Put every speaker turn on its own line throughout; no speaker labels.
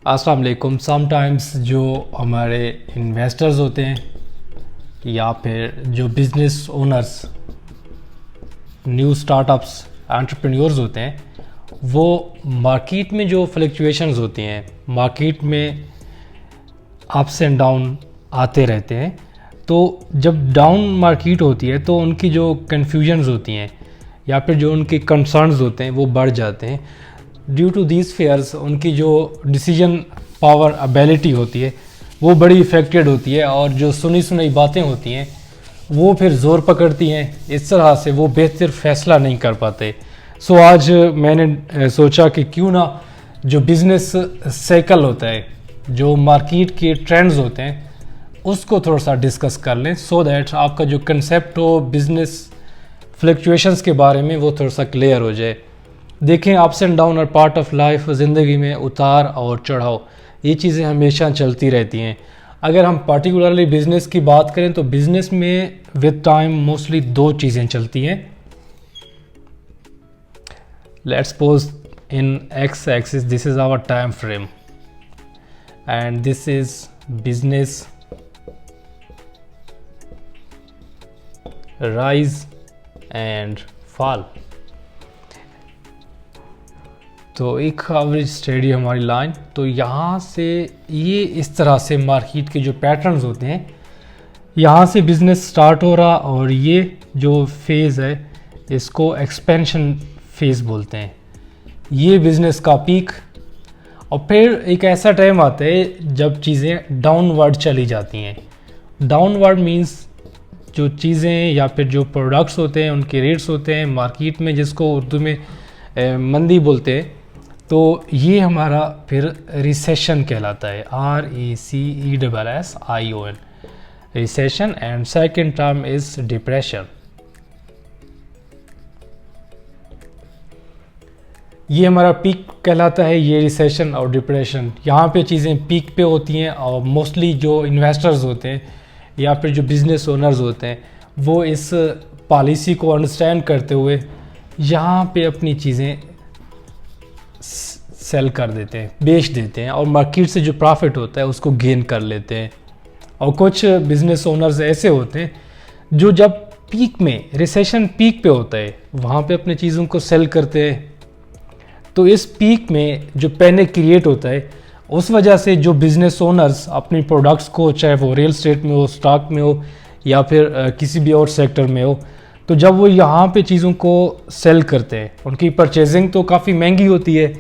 अस्सलाम वालेकुम। समटाइम्स जो हमारे इन्वेस्टर्स होते हैं या फिर जो business owners, new startups, entrepreneurs होते हैं, वो मार्केट में जो फ्लक्चुएशंस होती हैं, मार्केट में अप्स एंड डाउन आते रहते हैं। तो जब डाउन मार्केट होती है तो उनकी जो कन्फ्यूजन्स होती हैं या फिर जो उनके कंसर्न्स होते हैं वो बढ़ जाते हैं। ड्यू टू दीज फेयर्स उनकी जो डिसीजन पावर एबिलिटी होती है वो बड़ी इफ़ेक्टेड होती है और जो सुनी सुनाई बातें होती हैं वो फिर ज़ोर पकड़ती हैं। इस तरह से वो बेहतर फ़ैसला नहीं कर पाते। सो आज मैंने सोचा कि क्यों ना जो बिज़नेस साइकिल होता है, जो मार्केट के ट्रेंड्स होते हैं, उसको थोड़ा सा डिस्कस कर लें सो दैट आपका जो कंसेप्ट हो बिज़नेस फ्लक्चुएशंस के बारे में वो थोड़ा सा क्लियर हो जाए। देखें, ups and down are part of life. ज़िंदगी में उतार और चढ़ाव ये चीज़ें हमेशा चलती रहती हैं। अगर हम पर्टिकुलरली बिज़नेस की बात करें तो बिज़नेस में विद टाइम मोस्टली दो चीज़ें चलती हैं। Let's suppose in X axis this is our time frame and this is business rise and fall. तो एक एवरेज स्टडी हमारी लाइन, तो यहाँ से ये इस तरह से मार्केट के जो पैटर्न्स होते हैं, यहाँ से बिज़नेस स्टार्ट हो रहा और ये जो फेज़ है इसको एक्सपेंशन फेज़ बोलते हैं। ये बिज़नेस का पीक, और फिर एक ऐसा टाइम आता है जब चीज़ें डाउनवर्ड चली जाती हैं। डाउनवर्ड मीन्स जो चीज़ें या फिर जो प्रोडक्ट्स होते हैं उनके रेट्स होते हैं मार्केट में, जिसको उर्दू में मंदी बोलते हैं। तो ये हमारा फिर रिसेशन कहलाता है, RECESSION, recession. And second term is depression. ये हमारा पीक कहलाता है, ये रिसेशन और डिप्रेशन। यहाँ पे चीज़ें पीक पे होती हैं और मोस्टली जो इन्वेस्टर्स होते हैं या फिर जो बिज़नेस ओनर्स होते हैं वो इस पॉलिसी को अंडरस्टैंड करते हुए यहाँ पे अपनी चीज़ें सेल कर देते हैं, बेच देते हैं और मार्केट से जो प्रॉफिट होता है उसको गेन कर लेते हैं। और कुछ बिज़नेस ओनर्स ऐसे होते हैं जो जब पीक में, रिसेशन पीक पे होता है, वहाँ पे अपनी चीज़ों को सेल करते हैं। तो इस पीक में जो पैनिक क्रिएट होता है उस वजह से जो बिज़नेस ओनर्स अपनी प्रोडक्ट्स को, चाहे वो रियल एस्टेट में हो, स्टॉक में हो या फिर किसी भी और सेक्टर में हो, तो जब वो यहाँ पे चीज़ों को सेल करते हैं, उनकी परचेजिंग तो काफ़ी महंगी होती है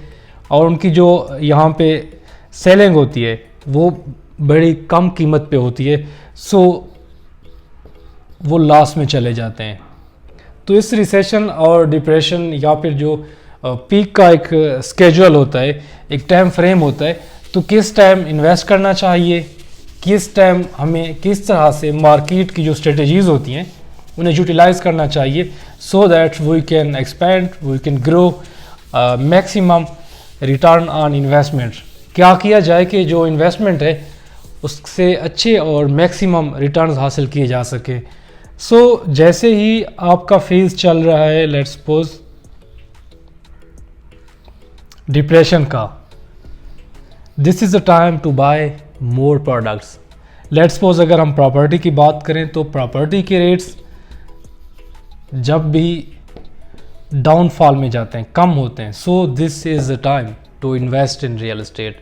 और उनकी जो यहाँ पे सेलिंग होती है वो बड़ी कम कीमत पे होती है। सो वो लॉस में चले जाते हैं। तो इस रिसेशन और डिप्रेशन या फिर जो पीक का एक स्केड्यूल होता है, एक टाइम फ्रेम होता है, तो किस टाइम इन्वेस्ट करना चाहिए, किस टाइम हमें किस तरह से मार्केट की जो स्ट्रेटजीज़ होती हैं उन्हें यूटिलाइज़ करना चाहिए so that we can expand, we can grow maximum return on investment. क्या किया जाए कि जो इन्वेस्टमेंट है उससे अच्छे और मैक्सिमम रिटर्न्स हासिल किए जा सके। सो जैसे ही आपका फेज़ चल रहा है, लेट्स सपोज डिप्रेशन का, this is the time to buy more products. Let's suppose अगर हम प्रॉपर्टी की बात करें तो प्रॉपर्टी के रेट्स जब भी डाउनफॉल में जाते हैं, कम होते हैं, so this is the time to invest in real estate.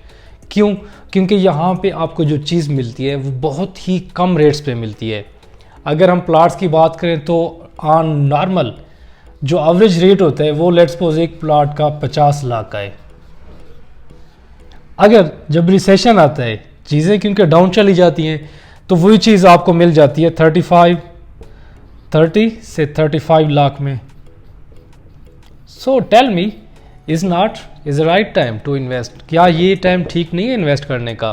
क्यों? क्योंकि यहाँ पे आपको जो चीज़ मिलती है वो बहुत ही कम रेट्स पे मिलती है। अगर हम प्लाट्स की बात करें तो ऑन नॉर्मल जो एवरेज रेट होता है वो लेट्स सपोज एक प्लाट का 50 लाख का है। अगर जब रिसेशन आता है, चीज़ें क्योंकि डाउन चली जाती हैं, तो वही चीज़ आपको मिल जाती है 30 से 35 लाख में। So tell me, is not is the right time to invest? क्या ये टाइम ठीक नहीं है इन्वेस्ट करने का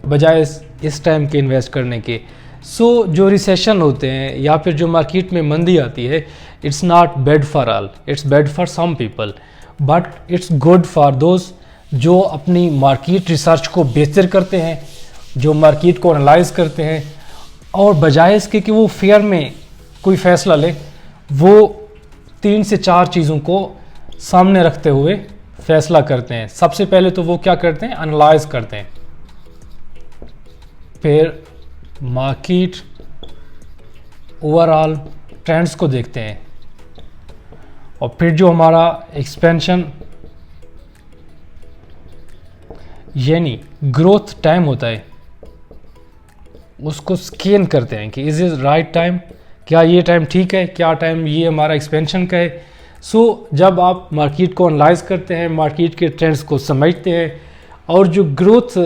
बजाय इस टाइम के इन्वेस्ट करने के? सो जो रिसेशन होते हैं या फिर जो मार्केट में मंदी आती है, it's not bad for all, it's bad for some people, but it's good for those जो अपनी मार्केट रिसर्च को बेहतर करते हैं, जो मार्केट को एनालाइज करते हैं और बजाय इसके कि वो फेयर में कोई फ़ैसला ले, वो 3 से 4 चीज़ों को सामने रखते हुए फैसला करते हैं, सबसे पहले तो वो क्या करते हैं, एनालाइज करते हैं, फिर मार्केट ओवरऑल ट्रेंड्स को देखते हैं, और फिर जो हमारा एक्सपेंशन यानी ग्रोथ टाइम होता है उसको स्कैन करते हैं कि इज इज राइट टाइम, क्या ये टाइम ठीक है, क्या टाइम ये हमारा एक्सपेंशन का है। सो जब आप मार्केट को एनालाइज करते हैं, मार्केट के ट्रेंड्स को समझते हैं और जो ग्रोथ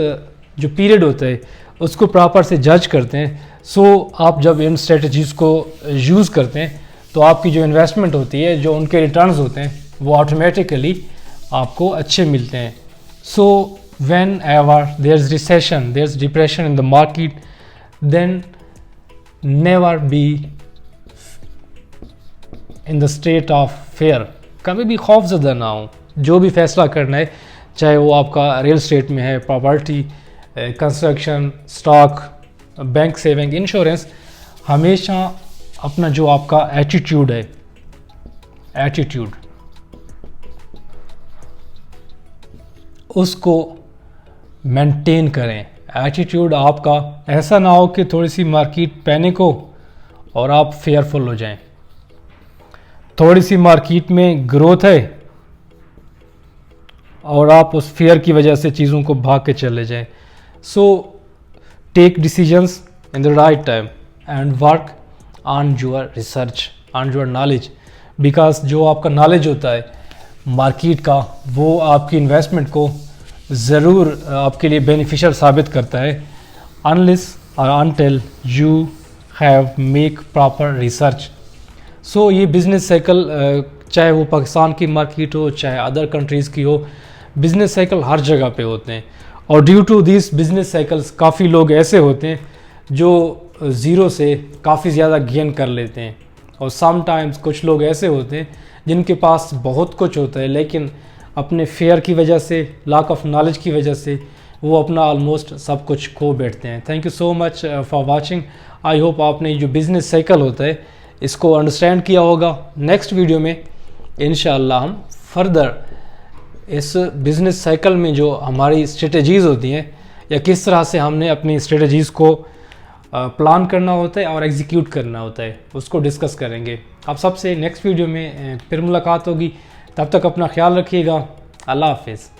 जो पीरियड होता है उसको प्रॉपर से जज करते हैं, सो आप जब इन स्ट्रेटजीज़ को यूज़ करते हैं तो आपकी जो इन्वेस्टमेंट होती है, जो उनके रिटर्न्स होते हैं वो ऑटोमेटिकली आपको अच्छे मिलते हैं। सो whenever there's recession, there's depression in the market, then never be in the state of fear। कभी भी खौफ ज़दा ना हो, जो भी फैसला करना है, चाहे वो आपका रियल स्टेट में है, property, construction, stock, bank saving, insurance, हमेशा अपना जो आपका एटीट्यूड है, एटीट्यूड उसको मेंटेन करें। एटीट्यूड आपका ऐसा ना हो कि थोड़ी सी मार्केट पैनिक हो और आप फेयरफुल हो जाएं, थोड़ी सी मार्केट में ग्रोथ है और आप उस फेयर की वजह से चीज़ों को भाग के चले जाएं। So take decisions in the right time and work on your research, on your knowledge, because जो आपका नॉलेज होता है मार्केट का वो आपकी इन्वेस्टमेंट को ज़रूर आपके लिए बेनिफिशियल साबित करता है, अनलेस और until you have make proper research. So ये बिज़नेस साइकिल, चाहे वो पाकिस्तान की मार्केट हो, चाहे अदर कंट्रीज़ की हो, बिज़नेस साइकिल हर जगह पे होते हैं, और due to this business cycles काफ़ी लोग ऐसे होते हैं जो ज़ीरो से काफ़ी ज़्यादा गेन कर लेते हैं, और समटाइम्स कुछ लोग ऐसे होते हैं जिनके पास बहुत कुछ होता है लेकिन अपने फेयर की वजह से, लैक ऑफ नॉलेज की वजह से वो अपना ऑलमोस्ट सब कुछ खो बैठते हैं। Thank you so much for watching. I hope आपने जो बिज़नेस साइकिल होता है इसको अंडरस्टैंड किया होगा। नेक्स्ट वीडियो में इंशाअल्लाह हम फर्दर इस बिज़नेस साइकिल में जो हमारी स्ट्रेटजीज़ होती हैं या किस तरह से हमने अपनी स्ट्रेटजीज़ को प्लान करना होता है और एग्जीक्यूट करना होता है उसको डिस्कस करेंगे। आप सबसे नेक्स्ट वीडियो में फिर मुलाकात होगी, तब तक अपना ख्याल रखिएगा। अल्लाह हाफिज़।